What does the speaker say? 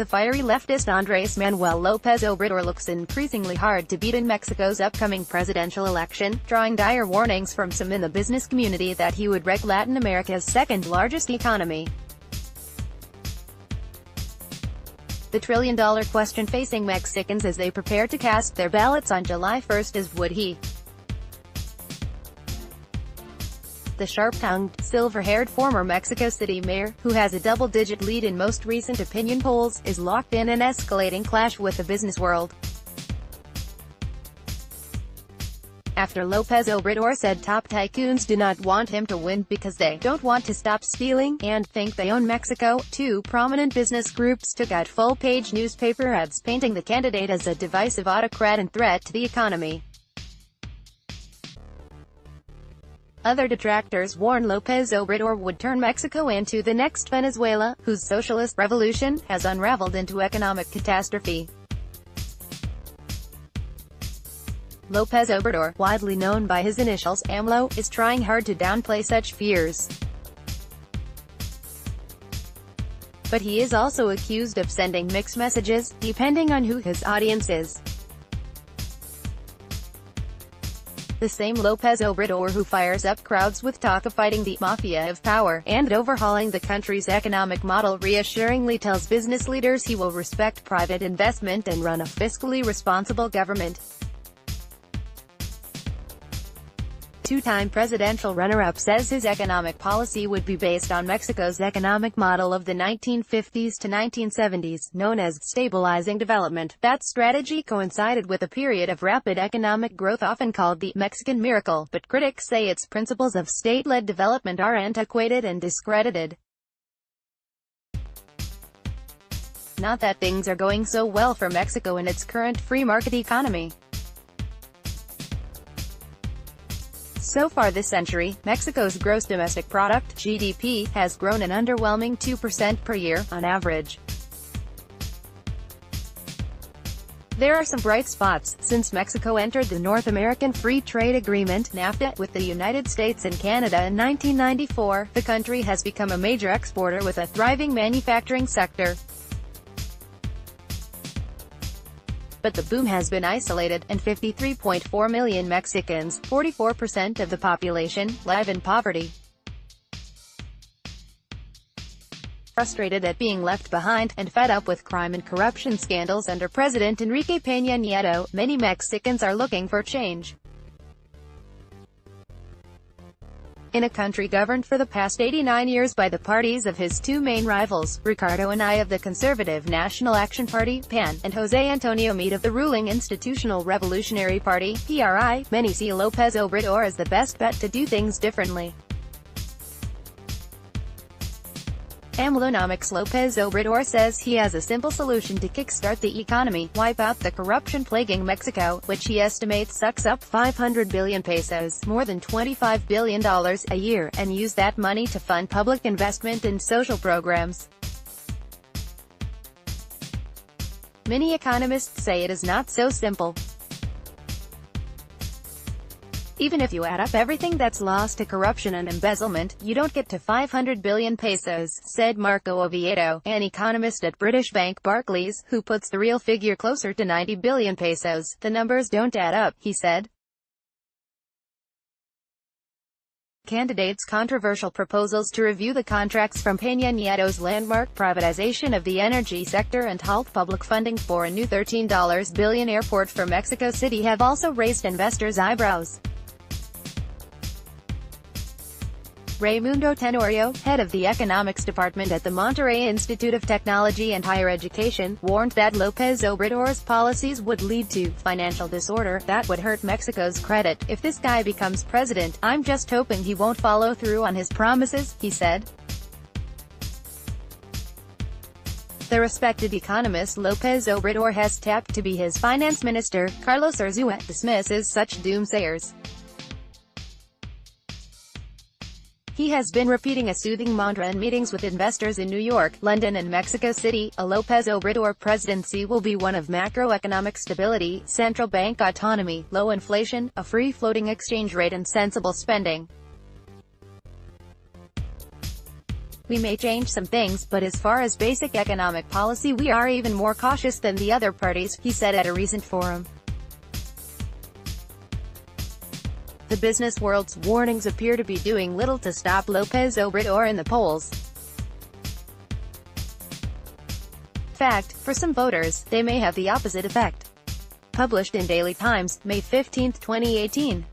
The fiery leftist Andres Manuel Lopez Obrador looks increasingly hard to beat in Mexico's upcoming presidential election, drawing dire warnings from some in the business community that he would wreck Latin America's second-largest economy. The trillion-dollar question facing Mexicans as they prepare to cast their ballots on July 1 is, would he? The sharp-tongued, silver-haired former Mexico City mayor, who has a double-digit lead in most recent opinion polls, is locked in an escalating clash with the business world. After Lopez Obrador said top tycoons do not want him to win because they don't want to stop stealing and think they own Mexico, two prominent business groups took out full-page newspaper ads painting the candidate as a divisive autocrat and threat to the economy. Other detractors warn Lopez Obrador would turn Mexico into the next Venezuela, whose socialist revolution has unraveled into economic catastrophe. Lopez Obrador, widely known by his initials, AMLO, is trying hard to downplay such fears. But he is also accused of sending mixed messages, depending on who his audience is. The same Lopez Obrador who fires up crowds with talk of fighting the mafia of power, and overhauling the country's economic model, reassuringly tells business leaders he will respect private investment and run a fiscally responsible government. Two-time presidential runner-up says his economic policy would be based on Mexico's economic model of the 1950s to 1970s, known as stabilizing development. That strategy coincided with a period of rapid economic growth often called the Mexican miracle, but critics say its principles of state-led development are antiquated and discredited. Not that things are going so well for Mexico in its current free market economy. So far this century, Mexico's gross domestic product, GDP, has grown an underwhelming 2% per year, on average. There are some bright spots. Since Mexico entered the North American Free Trade Agreement, NAFTA, with the United States and Canada in 1994, the country has become a major exporter with a thriving manufacturing sector. But the boom has been isolated, and 53.4 million Mexicans, 44% of the population, live in poverty. Frustrated at being left behind, and fed up with crime and corruption scandals under President Enrique Peña Nieto, many Mexicans are looking for change. In a country governed for the past 89 years by the parties of his two main rivals, Ricardo Anaya of the Conservative National Action Party, PAN, and José Antonio Meade of the ruling Institutional Revolutionary Party, PRI, many see Lopez Obrador as the best bet to do things differently. AMLOnomics Lopez Obrador says he has a simple solution to kickstart the economy: wipe out the corruption plaguing Mexico, which he estimates sucks up 500 billion pesos, more than $25 billion, a year, and use that money to fund public investment in social programs. Many economists say it is not so simple. Even if you add up everything that's lost to corruption and embezzlement, you don't get to 500 billion pesos, said Marco Oviedo, an economist at British bank Barclays, who puts the real figure closer to 90 billion pesos. The numbers don't add up, he said. Candidates' controversial proposals to review the contracts from Peña Nieto's landmark privatization of the energy sector and halt public funding for a new $13 billion airport for Mexico City have also raised investors' eyebrows. Raimundo Tenorio, head of the economics department at the Monterrey Institute of Technology and Higher Education, warned that Lopez Obrador's policies would lead to financial disorder that would hurt Mexico's credit. If this guy becomes president, I'm just hoping he won't follow through on his promises, he said. The respected economist Lopez Obrador has tapped to be his finance minister, Carlos Urzúa, dismisses such doomsayers. He has been repeating a soothing mantra in meetings with investors in New York, London and Mexico City. A Lopez Obrador presidency will be one of macroeconomic stability, central bank autonomy, low inflation, a free-floating exchange rate and sensible spending. We may change some things, but as far as basic economic policy we are even more cautious than the other parties, he said at a recent forum. The business world's warnings appear to be doing little to stop Lopez Obrador in the polls. In fact, for some voters, they may have the opposite effect. Published in Daily Times, May 15, 2018.